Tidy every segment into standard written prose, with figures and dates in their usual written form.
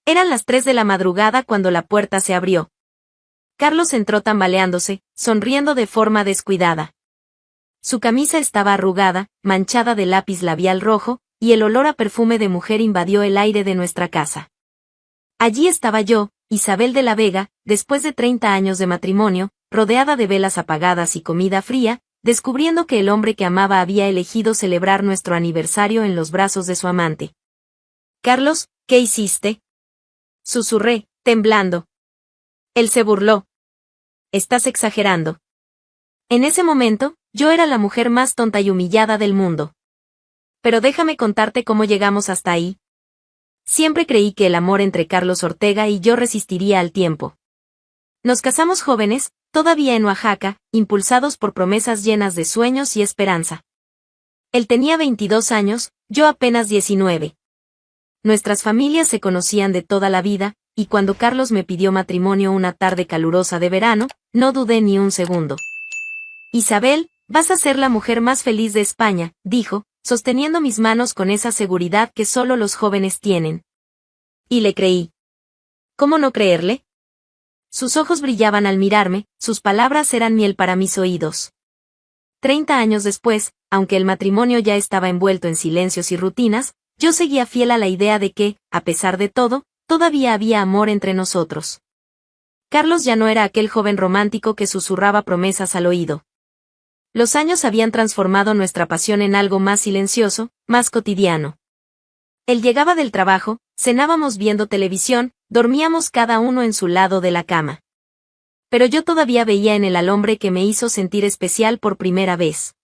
Eran las 3 de la madrugada cuando la puerta se abrió. Carlos entró tambaleándose, sonriendo de forma descuidada. Su camisa estaba arrugada, manchada de lápiz labial rojo, y el olor a perfume de mujer invadió el aire de nuestra casa. Allí estaba yo, Isabel de la Vega, después de 30 años de matrimonio, rodeada de velas apagadas y comida fría, descubriendo que el hombre que amaba había elegido celebrar nuestro aniversario en los brazos de su amante. «Carlos, ¿qué hiciste?», susurré, temblando. Él se burló. «Estás exagerando». En ese momento, yo era la mujer más tonta y humillada del mundo. Pero déjame contarte cómo llegamos hasta ahí. Siempre creí que el amor entre Carlos Ortega y yo resistiría al tiempo. Nos casamos jóvenes, todavía en Oaxaca, impulsados por promesas llenas de sueños y esperanza. Él tenía 22 años, yo apenas 19. Nuestras familias se conocían de toda la vida, y cuando Carlos me pidió matrimonio una tarde calurosa de verano, no dudé ni un segundo. «Isabel, vas a ser la mujer más feliz de España», dijo, sosteniendo mis manos con esa seguridad que solo los jóvenes tienen. Y le creí. ¿Cómo no creerle? Sus ojos brillaban al mirarme, sus palabras eran miel para mis oídos. 30 años después, aunque el matrimonio ya estaba envuelto en silencios y rutinas, yo seguía fiel a la idea de que, a pesar de todo, todavía había amor entre nosotros. Carlos ya no era aquel joven romántico que susurraba promesas al oído. Los años habían transformado nuestra pasión en algo más silencioso, más cotidiano. Él llegaba del trabajo, cenábamos viendo televisión, dormíamos cada uno en su lado de la cama. Pero yo todavía veía en él al hombre que me hizo sentir especial por primera vez.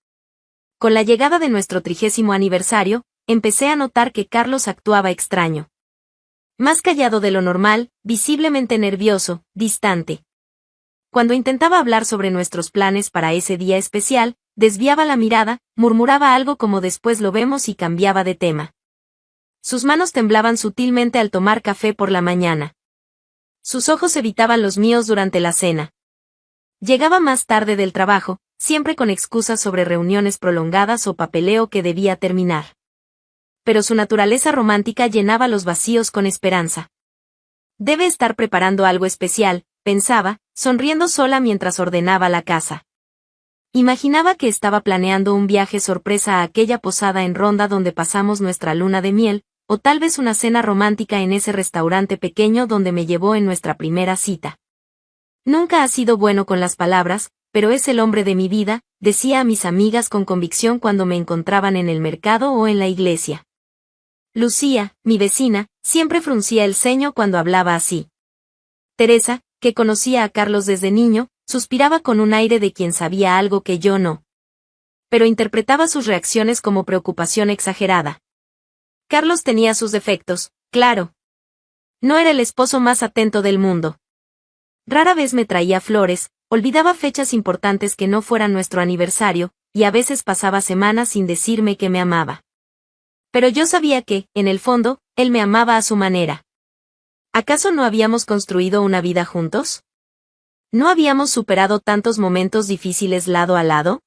Con la llegada de nuestro 30º aniversario, empecé a notar que Carlos actuaba extraño. Más callado de lo normal, visiblemente nervioso, distante. Cuando intentaba hablar sobre nuestros planes para ese día especial, desviaba la mirada, murmuraba algo como «después lo vemos» y cambiaba de tema. Sus manos temblaban sutilmente al tomar café por la mañana. Sus ojos evitaban los míos durante la cena. Llegaba más tarde del trabajo, siempre con excusas sobre reuniones prolongadas o papeleo que debía terminar. Pero su naturaleza romántica llenaba los vacíos con esperanza. Debe estar preparando algo especial, pensaba, sonriendo sola mientras ordenaba la casa. Imaginaba que estaba planeando un viaje sorpresa a aquella posada en Ronda donde pasamos nuestra luna de miel, o tal vez una cena romántica en ese restaurante pequeño donde me llevó en nuestra primera cita. Nunca ha sido bueno con las palabras, pero es el hombre de mi vida, decía a mis amigas con convicción cuando me encontraban en el mercado o en la iglesia. Lucía, mi vecina, siempre fruncía el ceño cuando hablaba así. Teresa, que conocía a Carlos desde niño, suspiraba con un aire de quien sabía algo que yo no. Pero interpretaba sus reacciones como preocupación exagerada. Carlos tenía sus defectos, claro. No era el esposo más atento del mundo. Rara vez me traía flores, olvidaba fechas importantes que no fueran nuestro aniversario, y a veces pasaba semanas sin decirme que me amaba. Pero yo sabía que, en el fondo, él me amaba a su manera. ¿Acaso no habíamos construido una vida juntos? ¿No habíamos superado tantos momentos difíciles lado a lado?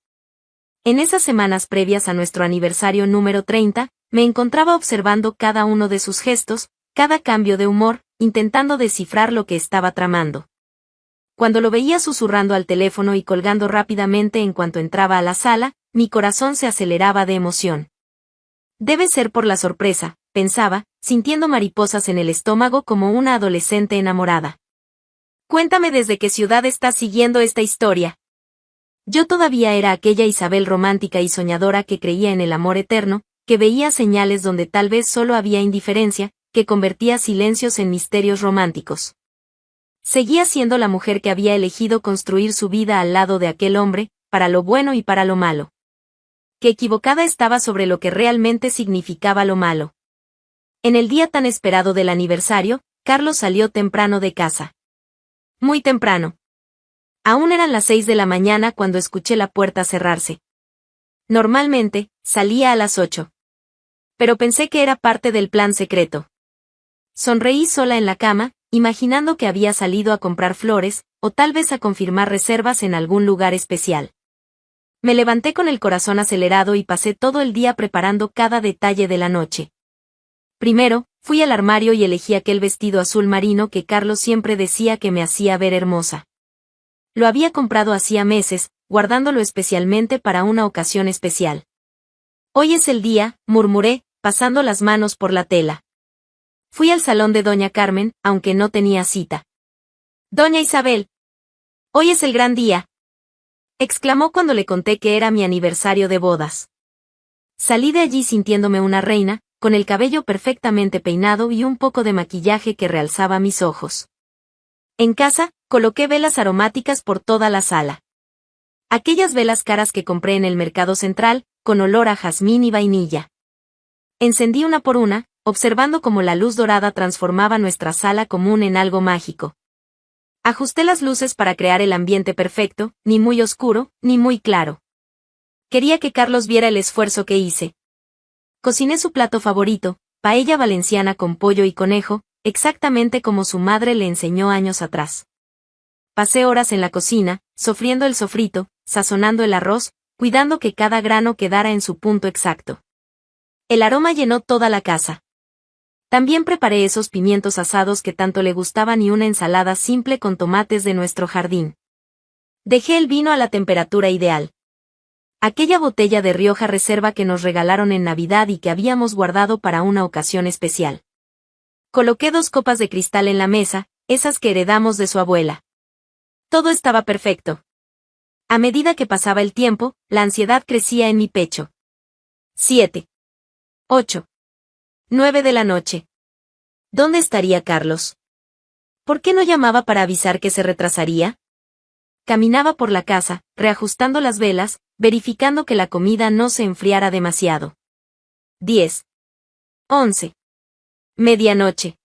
En esas semanas previas a nuestro aniversario número 30, me encontraba observando cada uno de sus gestos, cada cambio de humor, intentando descifrar lo que estaba tramando. Cuando lo veía susurrando al teléfono y colgando rápidamente en cuanto entraba a la sala, mi corazón se aceleraba de emoción. Debe ser por la sorpresa, pensaba, sintiendo mariposas en el estómago como una adolescente enamorada. Cuéntame desde qué ciudad estás siguiendo esta historia. Yo todavía era aquella Isabel romántica y soñadora que creía en el amor eterno, que veía señales donde tal vez solo había indiferencia, que convertía silencios en misterios románticos. Seguía siendo la mujer que había elegido construir su vida al lado de aquel hombre, para lo bueno y para lo malo. Que equivocada estaba sobre lo que realmente significaba lo malo. En el día tan esperado del aniversario, Carlos salió temprano de casa. Muy temprano. Aún eran las 6 de la mañana cuando escuché la puerta cerrarse. Normalmente, salía a las 8. Pero pensé que era parte del plan secreto. Sonreí sola en la cama, imaginando que había salido a comprar flores, o tal vez a confirmar reservas en algún lugar especial. Me levanté con el corazón acelerado y pasé todo el día preparando cada detalle de la noche. Primero, fui al armario y elegí aquel vestido azul marino que Carlos siempre decía que me hacía ver hermosa. Lo había comprado hacía meses, guardándolo especialmente para una ocasión especial. Hoy es el día, murmuré, pasando las manos por la tela. Fui al salón de doña Carmen, aunque no tenía cita. «Doña Isabel. Hoy es el gran día», exclamó cuando le conté que era mi aniversario de bodas. Salí de allí sintiéndome una reina, con el cabello perfectamente peinado y un poco de maquillaje que realzaba mis ojos. En casa, coloqué velas aromáticas por toda la sala. Aquellas velas caras que compré en el mercado central, con olor a jazmín y vainilla. Encendí una por una, observando cómo la luz dorada transformaba nuestra sala común en algo mágico. Ajusté las luces para crear el ambiente perfecto, ni muy oscuro, ni muy claro. Quería que Carlos viera el esfuerzo que hice. Cociné su plato favorito, paella valenciana con pollo y conejo, exactamente como su madre le enseñó años atrás. Pasé horas en la cocina, sofriendo el sofrito, sazonando el arroz, cuidando que cada grano quedara en su punto exacto. El aroma llenó toda la casa. También preparé esos pimientos asados que tanto le gustaban y una ensalada simple con tomates de nuestro jardín. Dejé el vino a la temperatura ideal. Aquella botella de Rioja Reserva que nos regalaron en Navidad y que habíamos guardado para una ocasión especial. Coloqué 2 copas de cristal en la mesa, esas que heredamos de su abuela. Todo estaba perfecto. A medida que pasaba el tiempo, la ansiedad crecía en mi pecho. 7. 8. 9 de la noche. ¿Dónde estaría Carlos? ¿Por qué no llamaba para avisar que se retrasaría? Caminaba por la casa, reajustando las velas, verificando que la comida no se enfriara demasiado. 10. 11. Medianoche.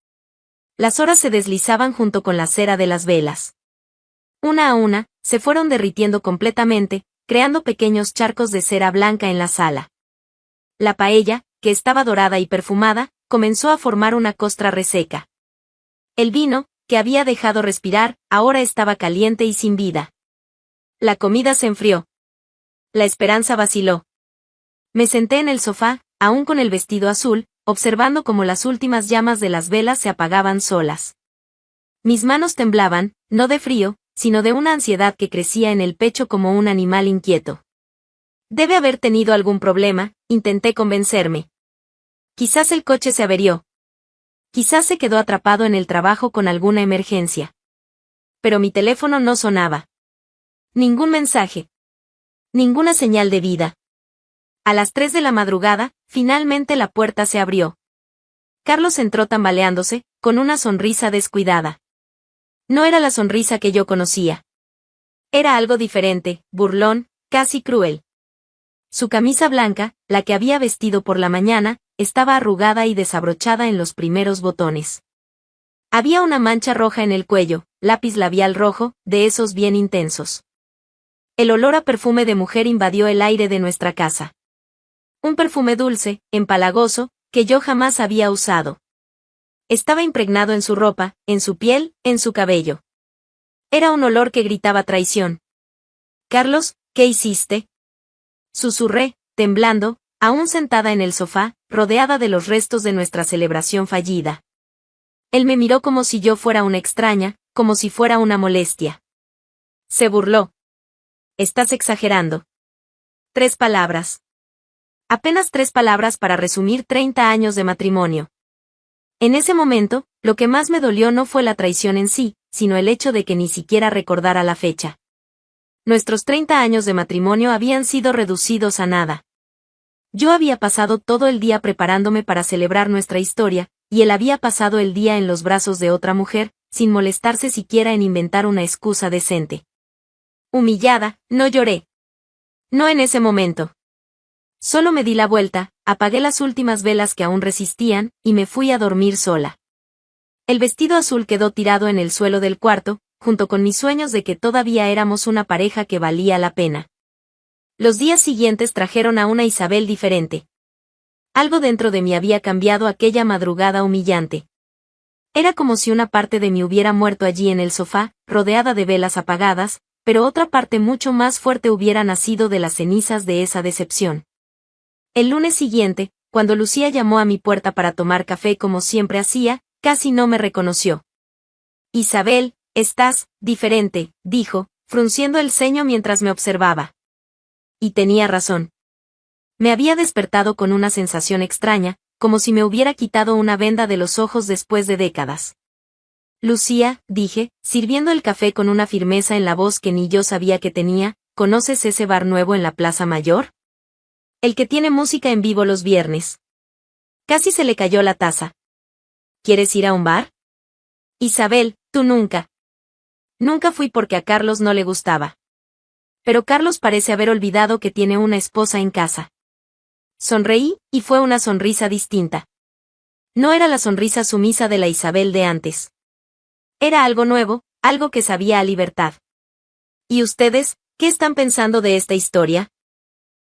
Las horas se deslizaban junto con la cera de las velas. Una a una, se fueron derritiendo completamente, creando pequeños charcos de cera blanca en la sala. La paella, que estaba dorada y perfumada, comenzó a formar una costra reseca. El vino, que había dejado respirar, ahora estaba caliente y sin vida. La comida se enfrió. La esperanza vaciló. Me senté en el sofá, aún con el vestido azul, observando cómo las últimas llamas de las velas se apagaban solas. Mis manos temblaban, no de frío, sino de una ansiedad que crecía en el pecho como un animal inquieto. Debe haber tenido algún problema, intenté convencerme. Quizás el coche se averió. Quizás se quedó atrapado en el trabajo con alguna emergencia. Pero mi teléfono no sonaba. Ningún mensaje. Ninguna señal de vida. A las 3 de la madrugada, finalmente la puerta se abrió. Carlos entró tambaleándose, con una sonrisa descuidada. No era la sonrisa que yo conocía. Era algo diferente, burlón, casi cruel. Su camisa blanca, la que había vestido por la mañana, estaba arrugada y desabrochada en los primeros botones. Había una mancha roja en el cuello, lápiz labial rojo, de esos bien intensos. El olor a perfume de mujer invadió el aire de nuestra casa. Un perfume dulce, empalagoso, que yo jamás había usado. Estaba impregnado en su ropa, en su piel, en su cabello. Era un olor que gritaba traición. «Carlos, ¿qué hiciste?», susurré, temblando, aún sentada en el sofá, rodeada de los restos de nuestra celebración fallida. Él me miró como si yo fuera una extraña, como si fuera una molestia. Se burló. «Estás exagerando». 3 palabras. Apenas 3 palabras para resumir 30 años de matrimonio. En ese momento, lo que más me dolió no fue la traición en sí, sino el hecho de que ni siquiera recordara la fecha. Nuestros 30 años de matrimonio habían sido reducidos a nada. Yo había pasado todo el día preparándome para celebrar nuestra historia, y él había pasado el día en los brazos de otra mujer, sin molestarse siquiera en inventar una excusa decente. Humillada, no lloré. No en ese momento. Solo me di la vuelta, apagué las últimas velas que aún resistían, y me fui a dormir sola. El vestido azul quedó tirado en el suelo del cuarto, junto con mis sueños de que todavía éramos una pareja que valía la pena. Los días siguientes trajeron a una Isabel diferente. Algo dentro de mí había cambiado aquella madrugada humillante. Era como si una parte de mí hubiera muerto allí en el sofá, rodeada de velas apagadas, pero otra parte mucho más fuerte hubiera nacido de las cenizas de esa decepción. El lunes siguiente, cuando Lucía llamó a mi puerta para tomar café como siempre hacía, casi no me reconoció. Isabel, estás diferente, dijo, frunciendo el ceño mientras me observaba. Y tenía razón. Me había despertado con una sensación extraña, como si me hubiera quitado una venda de los ojos después de décadas. Lucía, dije, sirviendo el café con una firmeza en la voz que ni yo sabía que tenía, ¿conoces ese bar nuevo en la Plaza Mayor? El que tiene música en vivo los viernes. Casi se le cayó la taza. ¿Quieres ir a un bar? Isabel, tú nunca. Nunca fui porque a Carlos no le gustaba. Pero Carlos parece haber olvidado que tiene una esposa en casa. Sonreí, y fue una sonrisa distinta. No era la sonrisa sumisa de la Isabel de antes. Era algo nuevo, algo que sabía a libertad. ¿Y ustedes, qué están pensando de esta historia?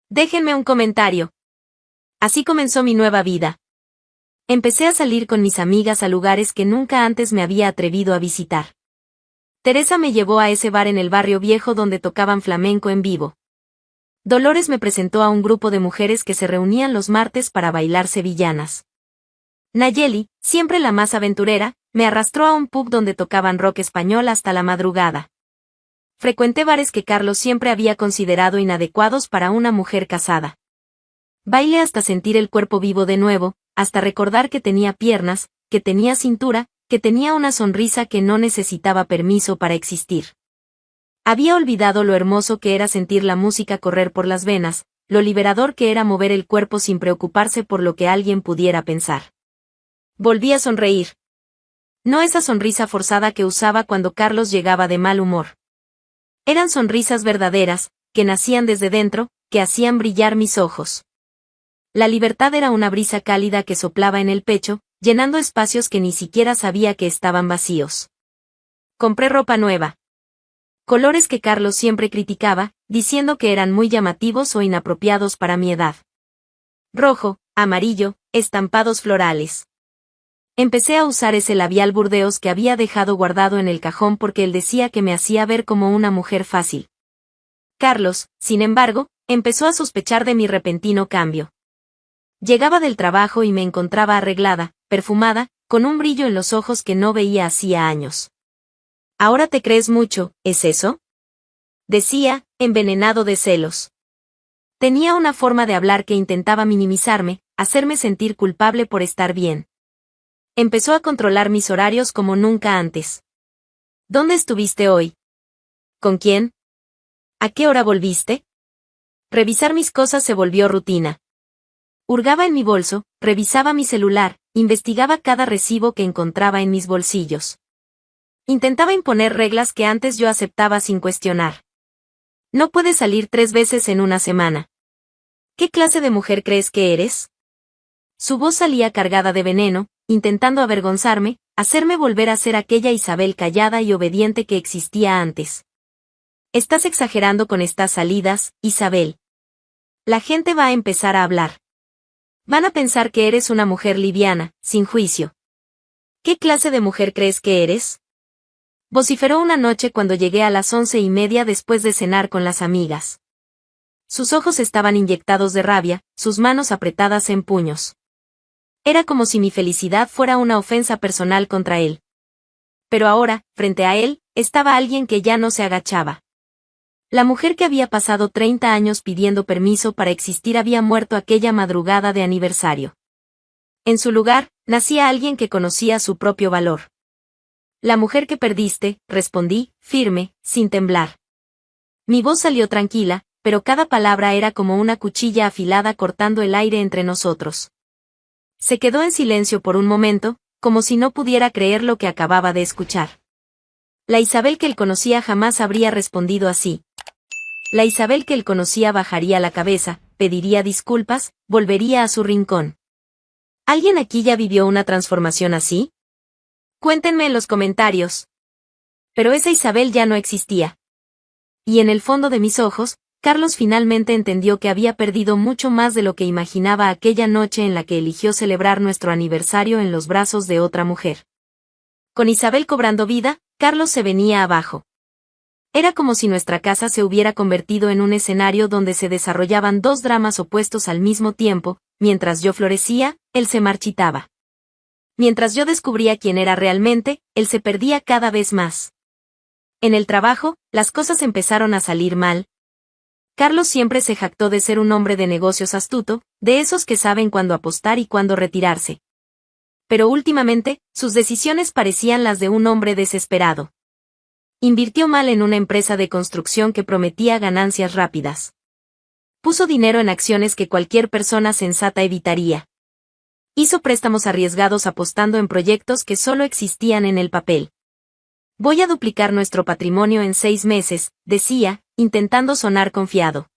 Déjenme un comentario. Así comenzó mi nueva vida. Empecé a salir con mis amigas a lugares que nunca antes me había atrevido a visitar. Teresa me llevó a ese bar en el barrio viejo donde tocaban flamenco en vivo. Dolores me presentó a un grupo de mujeres que se reunían los martes para bailar sevillanas. Nayeli, siempre la más aventurera, me arrastró a un pub donde tocaban rock español hasta la madrugada. Frecuenté bares que Carlos siempre había considerado inadecuados para una mujer casada. Bailé hasta sentir el cuerpo vivo de nuevo, hasta recordar que tenía piernas, que tenía cintura, que tenía una sonrisa que no necesitaba permiso para existir. Había olvidado lo hermoso que era sentir la música correr por las venas, lo liberador que era mover el cuerpo sin preocuparse por lo que alguien pudiera pensar. Volví a sonreír. No esa sonrisa forzada que usaba cuando Carlos llegaba de mal humor. Eran sonrisas verdaderas, que nacían desde dentro, que hacían brillar mis ojos. La libertad era una brisa cálida que soplaba en el pecho, llenando espacios que ni siquiera sabía que estaban vacíos. Compré ropa nueva. Colores que Carlos siempre criticaba, diciendo que eran muy llamativos o inapropiados para mi edad. Rojo, amarillo, estampados florales. Empecé a usar ese labial Burdeos que había dejado guardado en el cajón porque él decía que me hacía ver como una mujer fácil. Carlos, sin embargo, empezó a sospechar de mi repentino cambio. Llegaba del trabajo y me encontraba arreglada, perfumada, con un brillo en los ojos que no veía hacía años. Ahora te crees mucho, ¿es eso? Decía, envenenado de celos. Tenía una forma de hablar que intentaba minimizarme, hacerme sentir culpable por estar bien. Empezó a controlar mis horarios como nunca antes. ¿Dónde estuviste hoy? ¿Con quién? ¿A qué hora volviste? Revisar mis cosas se volvió rutina. Hurgaba en mi bolso, revisaba mi celular, investigaba cada recibo que encontraba en mis bolsillos. Intentaba imponer reglas que antes yo aceptaba sin cuestionar. No puedes salir 3 veces en una semana. ¿Qué clase de mujer crees que eres? Su voz salía cargada de veneno, intentando avergonzarme, hacerme volver a ser aquella Isabel callada y obediente que existía antes. Estás exagerando con estas salidas, Isabel. La gente va a empezar a hablar. Van a pensar que eres una mujer liviana, sin juicio. ¿Qué clase de mujer crees que eres? Vociferó una noche cuando llegué a las 11:30 después de cenar con las amigas. Sus ojos estaban inyectados de rabia, sus manos apretadas en puños. Era como si mi felicidad fuera una ofensa personal contra él. Pero ahora, frente a él, estaba alguien que ya no se agachaba. La mujer que había pasado 30 años pidiendo permiso para existir había muerto aquella madrugada de aniversario. En su lugar, nacía alguien que conocía su propio valor. La mujer que perdiste, respondí, firme, sin temblar. Mi voz salió tranquila, pero cada palabra era como una cuchilla afilada cortando el aire entre nosotros. Se quedó en silencio por un momento, como si no pudiera creer lo que acababa de escuchar. La Isabel que él conocía jamás habría respondido así. La Isabel que él conocía bajaría la cabeza, pediría disculpas, volvería a su rincón. ¿Alguien aquí ya vivió una transformación así? Cuéntenme en los comentarios. Pero esa Isabel ya no existía. Y en el fondo de mis ojos, Carlos finalmente entendió que había perdido mucho más de lo que imaginaba aquella noche en la que eligió celebrar nuestro aniversario en los brazos de otra mujer. Con Isabel cobrando vida, Carlos se venía abajo. Era como si nuestra casa se hubiera convertido en un escenario donde se desarrollaban 2 dramas opuestos al mismo tiempo, mientras yo florecía, él se marchitaba. Mientras yo descubría quién era realmente, él se perdía cada vez más. En el trabajo, las cosas empezaron a salir mal. Carlos siempre se jactó de ser un hombre de negocios astuto, de esos que saben cuándo apostar y cuándo retirarse. Pero últimamente, sus decisiones parecían las de un hombre desesperado. Invirtió mal en una empresa de construcción que prometía ganancias rápidas. Puso dinero en acciones que cualquier persona sensata evitaría. Hizo préstamos arriesgados apostando en proyectos que solo existían en el papel. Voy a duplicar nuestro patrimonio en 6 meses, decía, intentando sonar confiado.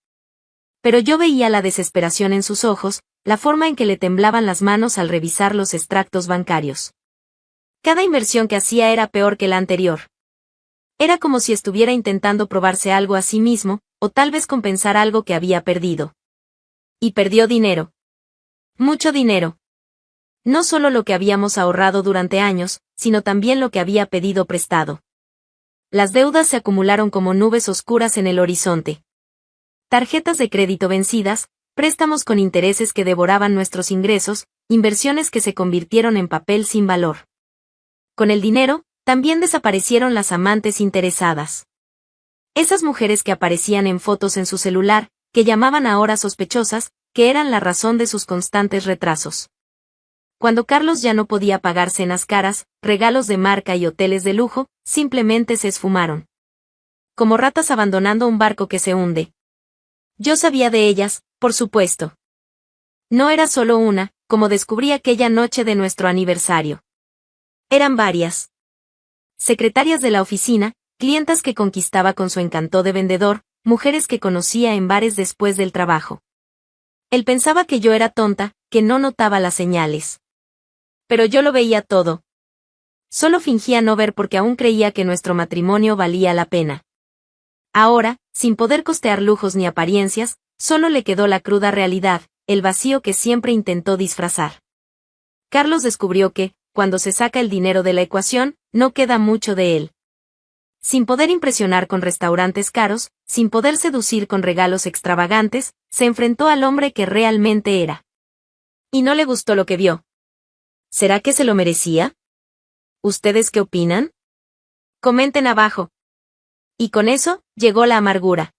Pero yo veía la desesperación en sus ojos, la forma en que le temblaban las manos al revisar los extractos bancarios. Cada inversión que hacía era peor que la anterior. Era como si estuviera intentando probarse algo a sí mismo, o tal vez compensar algo que había perdido. Y perdió dinero. Mucho dinero. No solo lo que habíamos ahorrado durante años, sino también lo que había pedido prestado. Las deudas se acumularon como nubes oscuras en el horizonte. Tarjetas de crédito vencidas, préstamos con intereses que devoraban nuestros ingresos, inversiones que se convirtieron en papel sin valor. Con el dinero, también desaparecieron las amantes interesadas. Esas mujeres que aparecían en fotos en su celular, que llamaban a horas sospechosas, que eran la razón de sus constantes retrasos. Cuando Carlos ya no podía pagar cenas caras, regalos de marca y hoteles de lujo, simplemente se esfumaron. Como ratas abandonando un barco que se hunde. Yo sabía de ellas, por supuesto. No era solo una, como descubrí aquella noche de nuestro aniversario. Eran varias. Secretarias de la oficina, clientas que conquistaba con su encanto de vendedor, mujeres que conocía en bares después del trabajo. Él pensaba que yo era tonta, que no notaba las señales. Pero yo lo veía todo. Solo fingía no ver porque aún creía que nuestro matrimonio valía la pena. Ahora, sin poder costear lujos ni apariencias, solo le quedó la cruda realidad, el vacío que siempre intentó disfrazar. Carlos descubrió que, cuando se saca el dinero de la ecuación, no queda mucho de él. Sin poder impresionar con restaurantes caros, sin poder seducir con regalos extravagantes, se enfrentó al hombre que realmente era. Y no le gustó lo que vio. ¿Será que se lo merecía? ¿Ustedes qué opinan? Comenten abajo. Y con eso, llegó la amargura.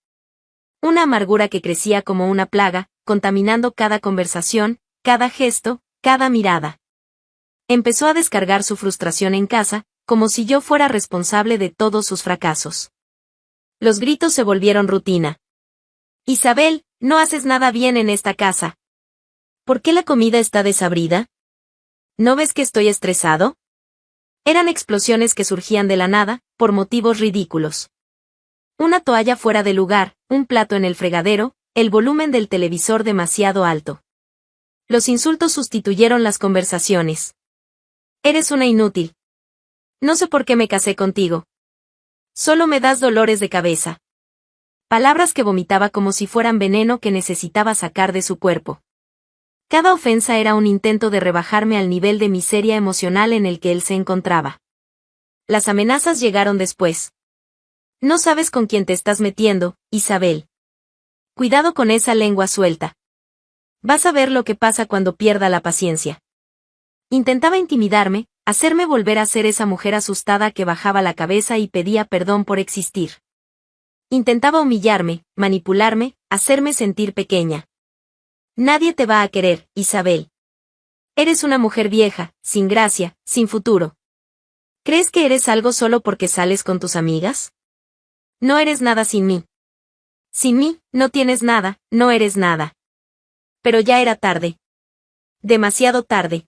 Una amargura que crecía como una plaga, contaminando cada conversación, cada gesto, cada mirada. Empezó a descargar su frustración en casa, como si yo fuera responsable de todos sus fracasos. Los gritos se volvieron rutina. Isabel, no haces nada bien en esta casa. ¿Por qué la comida está desabrida? ¿No ves que estoy estresado? Eran explosiones que surgían de la nada, por motivos ridículos. Una toalla fuera de lugar, un plato en el fregadero, el volumen del televisor demasiado alto. Los insultos sustituyeron las conversaciones. Eres una inútil. No sé por qué me casé contigo. Solo me das dolores de cabeza. Palabras que vomitaba como si fueran veneno que necesitaba sacar de su cuerpo. Cada ofensa era un intento de rebajarme al nivel de miseria emocional en el que él se encontraba. Las amenazas llegaron después. No sabes con quién te estás metiendo, Isabel. Cuidado con esa lengua suelta. Vas a ver lo que pasa cuando pierda la paciencia. Intentaba intimidarme, hacerme volver a ser esa mujer asustada que bajaba la cabeza y pedía perdón por existir. Intentaba humillarme, manipularme, hacerme sentir pequeña. Nadie te va a querer, Isabel. Eres una mujer vieja, sin gracia, sin futuro. ¿Crees que eres algo solo porque sales con tus amigas? No eres nada sin mí. Sin mí, no tienes nada, no eres nada. Pero ya era tarde. Demasiado tarde.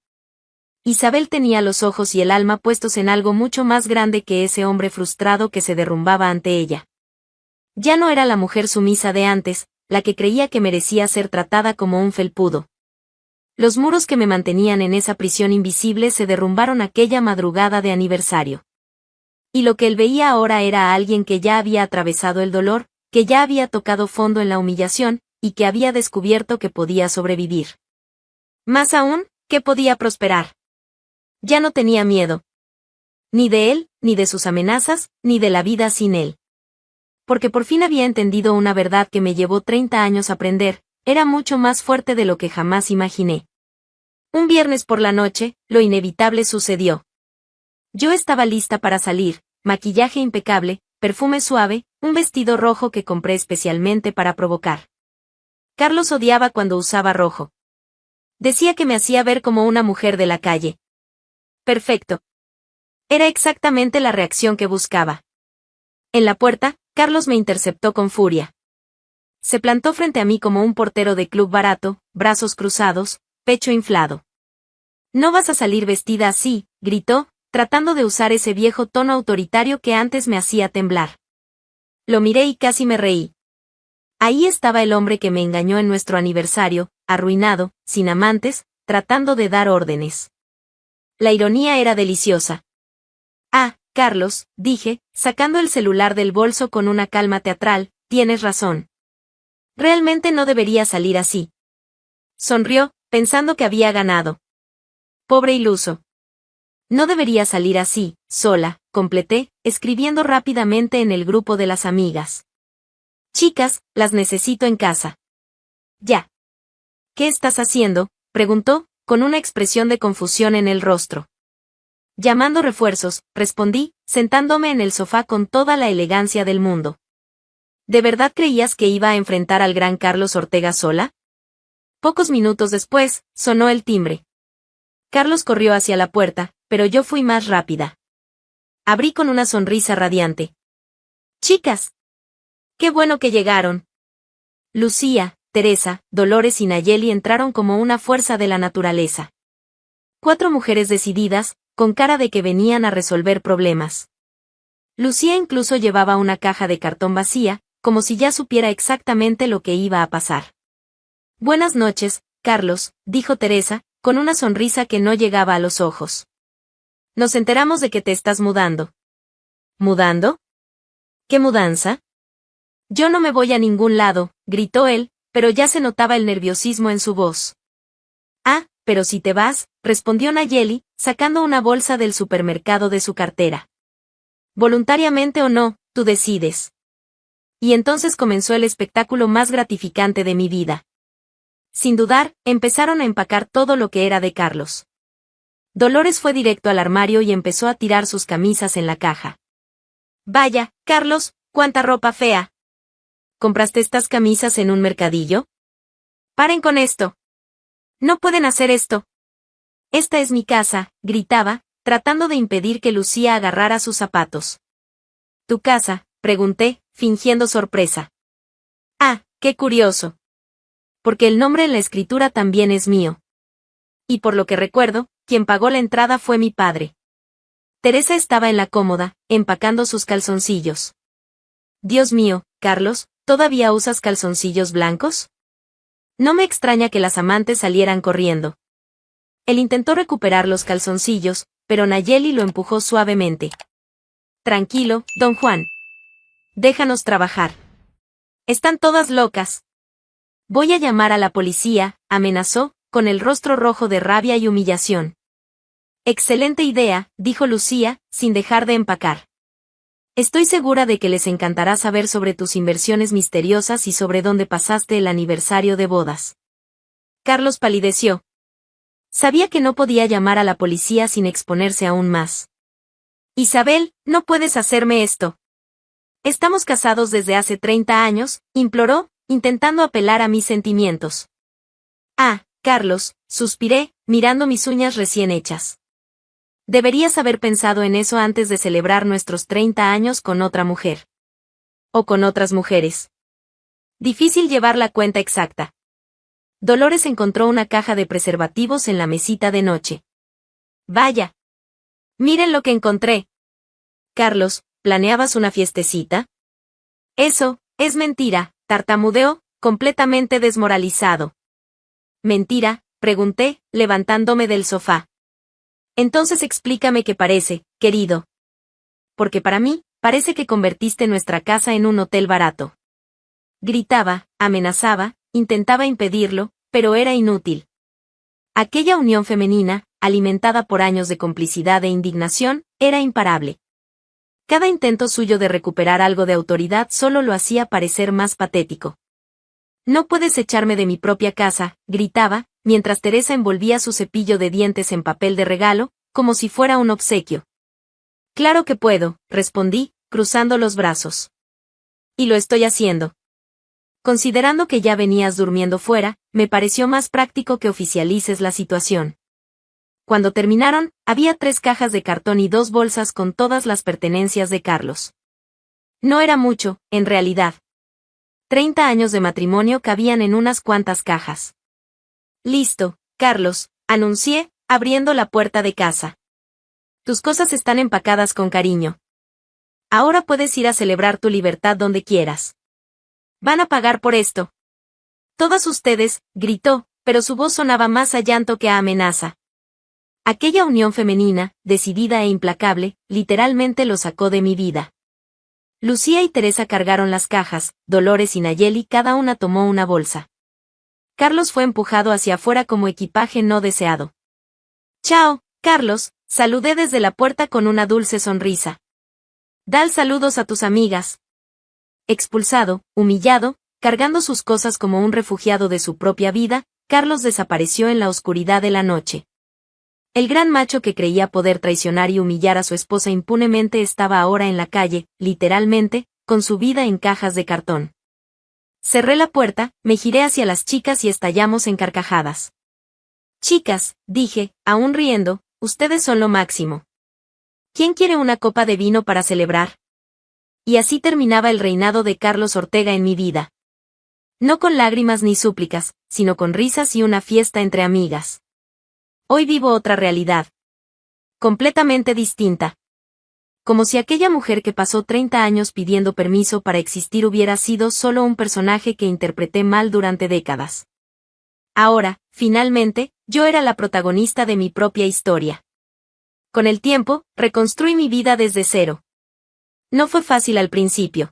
Isabel tenía los ojos y el alma puestos en algo mucho más grande que ese hombre frustrado que se derrumbaba ante ella. Ya no era la mujer sumisa de antes, la que creía que merecía ser tratada como un felpudo. Los muros que me mantenían en esa prisión invisible se derrumbaron aquella madrugada de aniversario. Y lo que él veía ahora era a alguien que ya había atravesado el dolor, que ya había tocado fondo en la humillación, y que había descubierto que podía sobrevivir. Más aún, que podía prosperar. Ya no tenía miedo. Ni de él, ni de sus amenazas, ni de la vida sin él. Porque por fin había entendido una verdad que me llevó 30 años aprender: era mucho más fuerte de lo que jamás imaginé. Un viernes por la noche, lo inevitable sucedió. Yo estaba lista para salir, maquillaje impecable, perfume suave, un vestido rojo que compré especialmente para provocar. Carlos odiaba cuando usaba rojo. Decía que me hacía ver como una mujer de la calle. Perfecto. Era exactamente la reacción que buscaba. En la puerta, Carlos me interceptó con furia. Se plantó frente a mí como un portero de club barato, brazos cruzados, pecho inflado. «No vas a salir vestida así», gritó, tratando de usar ese viejo tono autoritario que antes me hacía temblar. Lo miré y casi me reí. Ahí estaba el hombre que me engañó en nuestro aniversario, arruinado, sin amantes, tratando de dar órdenes. La ironía era deliciosa. «Ah, Carlos», dije, sacando el celular del bolso con una calma teatral, «tienes razón. Realmente no debería salir así». Sonrió, pensando que había ganado. Pobre iluso. «No debería salir así, sola», completé, escribiendo rápidamente en el grupo de las amigas. «Chicas, las necesito en casa». «Ya». «¿Qué estás haciendo?», preguntó, con una expresión de confusión en el rostro. «Llamando refuerzos», respondí, sentándome en el sofá con toda la elegancia del mundo. ¿De verdad creías que iba a enfrentar al gran Carlos Ortega sola? Pocos minutos después, sonó el timbre. Carlos corrió hacia la puerta, pero yo fui más rápida. Abrí con una sonrisa radiante. «Chicas. Qué bueno que llegaron». Lucía, Teresa, Dolores y Nayeli entraron como una fuerza de la naturaleza. 4 mujeres decididas, con cara de que venían a resolver problemas. Lucía incluso llevaba una caja de cartón vacía, como si ya supiera exactamente lo que iba a pasar. «Buenas noches, Carlos», dijo Teresa, con una sonrisa que no llegaba a los ojos. «Nos enteramos de que te estás mudando». «¿Mudando? ¿Qué mudanza?» «Yo no me voy a ningún lado», gritó él, pero ya se notaba el nerviosismo en su voz. «Ah, pero si te vas», respondió Nayeli, sacando una bolsa del supermercado de su cartera. «Voluntariamente o no, tú decides». Y entonces comenzó el espectáculo más gratificante de mi vida. Sin dudar, empezaron a empacar todo lo que era de Carlos. Dolores fue directo al armario y empezó a tirar sus camisas en la caja. «Vaya, Carlos, cuánta ropa fea. ¿Compraste estas camisas en un mercadillo? Paren con esto. No pueden hacer esto. Esta es mi casa», gritaba, tratando de impedir que Lucía agarrara sus zapatos. «¿Tu casa?», pregunté, fingiendo sorpresa. «Ah, qué curioso. Porque el nombre en la escritura también es mío. Y por lo que recuerdo, quien pagó la entrada fue mi padre». Teresa estaba en la cómoda, empacando sus calzoncillos. «Dios mío, Carlos, ¿todavía usas calzoncillos blancos?». No me extraña que las amantes salieran corriendo. Él intentó recuperar los calzoncillos, pero Nayeli lo empujó suavemente. «Tranquilo, don Juan. Déjanos trabajar. Están todas locas». «Voy a llamar a la policía», amenazó, con el rostro rojo de rabia y humillación. «Excelente idea», dijo Lucía, sin dejar de empacar. «Estoy segura de que les encantará saber sobre tus inversiones misteriosas y sobre dónde pasaste el aniversario de bodas». Carlos palideció. Sabía que no podía llamar a la policía sin exponerse aún más. «Isabel, no puedes hacerme esto. Estamos casados desde hace 30 años», imploró, intentando apelar a mis sentimientos. «Ah, Carlos», suspiré, mirando mis uñas recién hechas. «Deberías haber pensado en eso antes de celebrar nuestros 30 años con otra mujer. O con otras mujeres. Difícil llevar la cuenta exacta». Dolores encontró una caja de preservativos en la mesita de noche. «Vaya. Miren lo que encontré». «Carlos, ¿planeabas una fiestecita?». «Eso, es mentira», tartamudeó, completamente desmoralizado. «¿Mentira?», pregunté, levantándome del sofá. «Entonces explícame qué parece, querido». «Porque para mí, parece que convertiste nuestra casa en un hotel barato». Gritaba, amenazaba, intentaba impedirlo, pero era inútil. Aquella unión femenina, alimentada por años de complicidad e indignación, era imparable. Cada intento suyo de recuperar algo de autoridad solo lo hacía parecer más patético. No puedes echarme de mi propia casa, gritaba, mientras Teresa envolvía su cepillo de dientes en papel de regalo, como si fuera un obsequio. Claro que puedo, respondí, cruzando los brazos. Y lo estoy haciendo. Considerando que ya venías durmiendo fuera, me pareció más práctico que oficialices la situación. Cuando terminaron, había 3 cajas de cartón y 2 bolsas con todas las pertenencias de Carlos. No era mucho, en realidad. 30 años de matrimonio cabían en unas cuantas cajas. Listo, Carlos, anuncié, abriendo la puerta de casa. Tus cosas están empacadas con cariño. Ahora puedes ir a celebrar tu libertad donde quieras. Van a pagar por esto. Todas ustedes, gritó, pero su voz sonaba más a llanto que a amenaza. Aquella unión femenina, decidida e implacable, literalmente lo sacó de mi vida. Lucía y Teresa cargaron las cajas, Dolores y Nayeli cada una tomó una bolsa. Carlos fue empujado hacia afuera como equipaje no deseado. Chao, Carlos, saludé desde la puerta con una dulce sonrisa. Dal saludos a tus amigas. Expulsado, humillado, cargando sus cosas como un refugiado de su propia vida, Carlos desapareció en la oscuridad de la noche. El gran macho que creía poder traicionar y humillar a su esposa impunemente estaba ahora en la calle, literalmente, con su vida en cajas de cartón. Cerré la puerta, me giré hacia las chicas y estallamos en carcajadas. Chicas, dije, aún riendo, ustedes son lo máximo. ¿Quién quiere una copa de vino para celebrar? Y así terminaba el reinado de Carlos Ortega en mi vida. No con lágrimas ni súplicas, sino con risas y una fiesta entre amigas. Hoy vivo otra realidad. Completamente distinta. Como si aquella mujer que pasó 30 años pidiendo permiso para existir hubiera sido solo un personaje que interpreté mal durante décadas. Ahora, finalmente, yo era la protagonista de mi propia historia. Con el tiempo, reconstruí mi vida desde cero. No fue fácil al principio.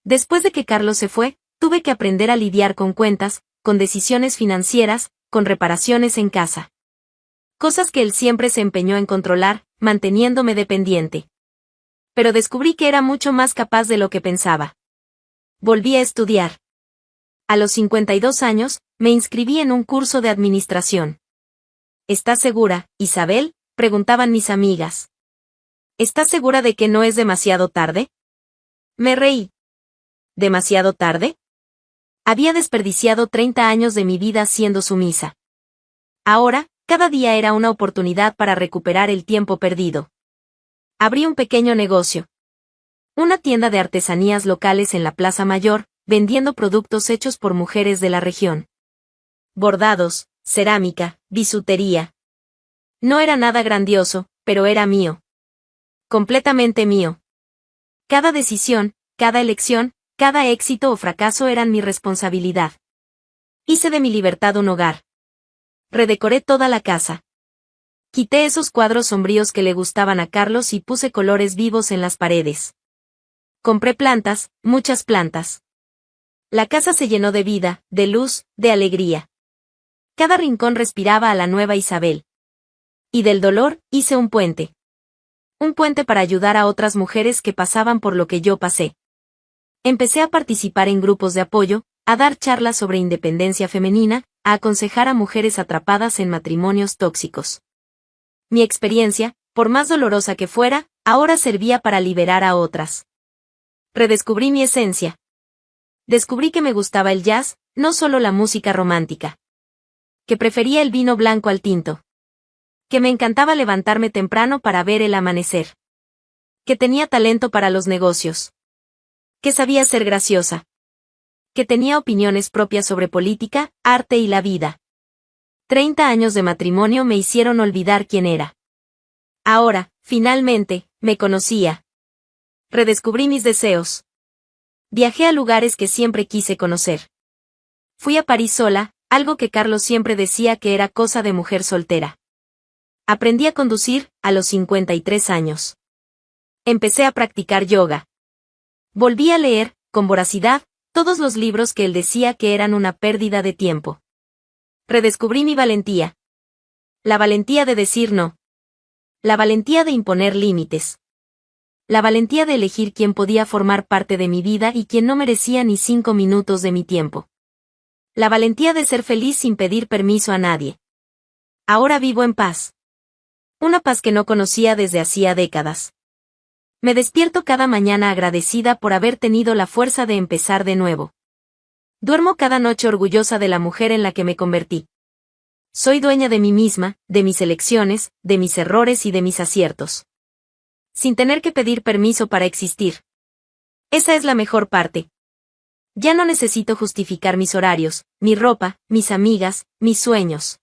Después de que Carlos se fue, tuve que aprender a lidiar con cuentas, con decisiones financieras, con reparaciones en casa. Cosas que él siempre se empeñó en controlar, manteniéndome dependiente. Pero descubrí que era mucho más capaz de lo que pensaba. Volví a estudiar. A los 52 años, me inscribí en un curso de administración. ¿Estás segura, Isabel?, preguntaban mis amigas. ¿Estás segura de que no es demasiado tarde? Me reí. ¿Demasiado tarde? Había desperdiciado 30 años de mi vida siendo sumisa. Ahora, cada día era una oportunidad para recuperar el tiempo perdido. Abrí un pequeño negocio. Una tienda de artesanías locales en la Plaza Mayor, vendiendo productos hechos por mujeres de la región. Bordados, cerámica, bisutería. No era nada grandioso, pero era mío. Completamente mío. Cada decisión, cada elección, cada éxito o fracaso eran mi responsabilidad. Hice de mi libertad un hogar. Redecoré toda la casa. Quité esos cuadros sombríos que le gustaban a Carlos y puse colores vivos en las paredes. Compré plantas, muchas plantas. La casa se llenó de vida, de luz, de alegría. Cada rincón respiraba a la nueva Isabel. Y del dolor, hice un puente. Un puente para ayudar a otras mujeres que pasaban por lo que yo pasé. Empecé a participar en grupos de apoyo, a dar charlas sobre independencia femenina, a aconsejar a mujeres atrapadas en matrimonios tóxicos. Mi experiencia, por más dolorosa que fuera, ahora servía para liberar a otras. Redescubrí mi esencia. Descubrí que me gustaba el jazz, no solo la música romántica. Que prefería el vino blanco al tinto. Que me encantaba levantarme temprano para ver el amanecer. Que tenía talento para los negocios. Que sabía ser graciosa. Que tenía opiniones propias sobre política, arte y la vida. 30 años de matrimonio me hicieron olvidar quién era. Ahora, finalmente, me conocía. Redescubrí mis deseos. Viajé a lugares que siempre quise conocer. Fui a París sola, algo que Carlos siempre decía que era cosa de mujer soltera. Aprendí a conducir, a los 53 años. Empecé a practicar yoga. Volví a leer, con voracidad, todos los libros que él decía que eran una pérdida de tiempo. Redescubrí mi valentía. La valentía de decir no. La valentía de imponer límites. La valentía de elegir quién podía formar parte de mi vida y quién no merecía ni 5 minutos de mi tiempo. La valentía de ser feliz sin pedir permiso a nadie. Ahora vivo en paz. Una paz que no conocía desde hacía décadas. Me despierto cada mañana agradecida por haber tenido la fuerza de empezar de nuevo. Duermo cada noche orgullosa de la mujer en la que me convertí. Soy dueña de mí misma, de mis elecciones, de mis errores y de mis aciertos. Sin tener que pedir permiso para existir. Esa es la mejor parte. Ya no necesito justificar mis horarios, mi ropa, mis amigas, mis sueños.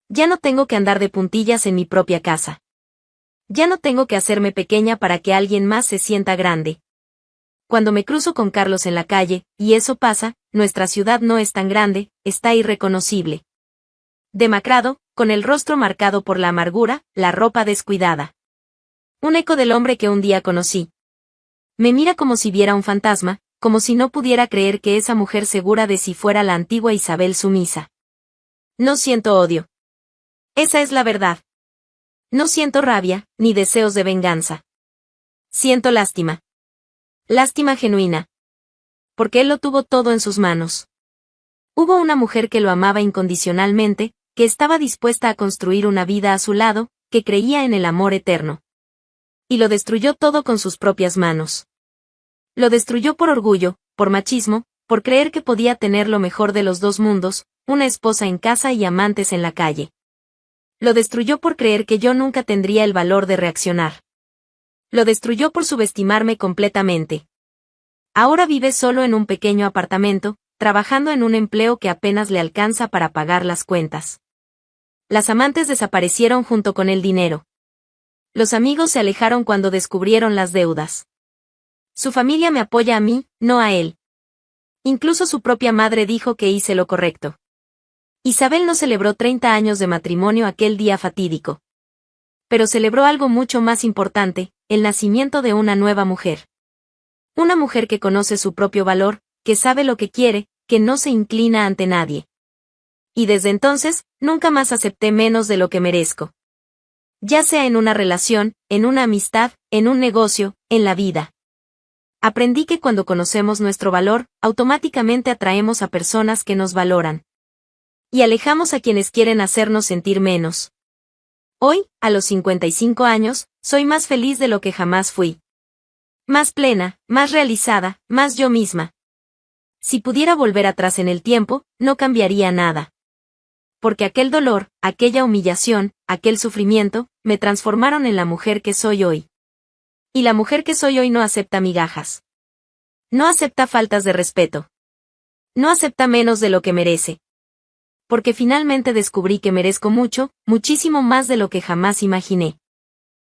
Ya no tengo que andar de puntillas en mi propia casa. Ya no tengo que hacerme pequeña para que alguien más se sienta grande. Cuando me cruzo con Carlos en la calle, y eso pasa, nuestra ciudad no es tan grande, está irreconocible. Demacrado, con el rostro marcado por la amargura, la ropa descuidada. Un eco del hombre que un día conocí. Me mira como si viera un fantasma, como si no pudiera creer que esa mujer segura de sí fuera la antigua Isabel sumisa. No siento odio. Esa es la verdad. No siento rabia, ni deseos de venganza. Siento lástima. Lástima genuina. Porque él lo tuvo todo en sus manos. Hubo una mujer que lo amaba incondicionalmente, que estaba dispuesta a construir una vida a su lado, que creía en el amor eterno. Y lo destruyó todo con sus propias manos. Lo destruyó por orgullo, por machismo, por creer que podía tener lo mejor de los dos mundos, una esposa en casa y amantes en la calle. Lo destruyó por creer que yo nunca tendría el valor de reaccionar. Lo destruyó por subestimarme completamente. Ahora vive solo en un pequeño apartamento, trabajando en un empleo que apenas le alcanza para pagar las cuentas. Las amantes desaparecieron junto con el dinero. Los amigos se alejaron cuando descubrieron las deudas. Su familia me apoya a mí, no a él. Incluso su propia madre dijo que hice lo correcto. Isabel no celebró 30 años de matrimonio aquel día fatídico. Pero celebró algo mucho más importante, el nacimiento de una nueva mujer. Una mujer que conoce su propio valor, que sabe lo que quiere, que no se inclina ante nadie. Y desde entonces, nunca más acepté menos de lo que merezco. Ya sea en una relación, en una amistad, en un negocio, en la vida. Aprendí que cuando conocemos nuestro valor, automáticamente atraemos a personas que nos valoran. Y alejamos a quienes quieren hacernos sentir menos. Hoy, a los 55 años, soy más feliz de lo que jamás fui. Más plena, más realizada, más yo misma. Si pudiera volver atrás en el tiempo, no cambiaría nada. Porque aquel dolor, aquella humillación, aquel sufrimiento, me transformaron en la mujer que soy hoy. Y la mujer que soy hoy no acepta migajas. No acepta faltas de respeto. No acepta menos de lo que merece. Porque finalmente descubrí que merezco mucho, muchísimo más de lo que jamás imaginé.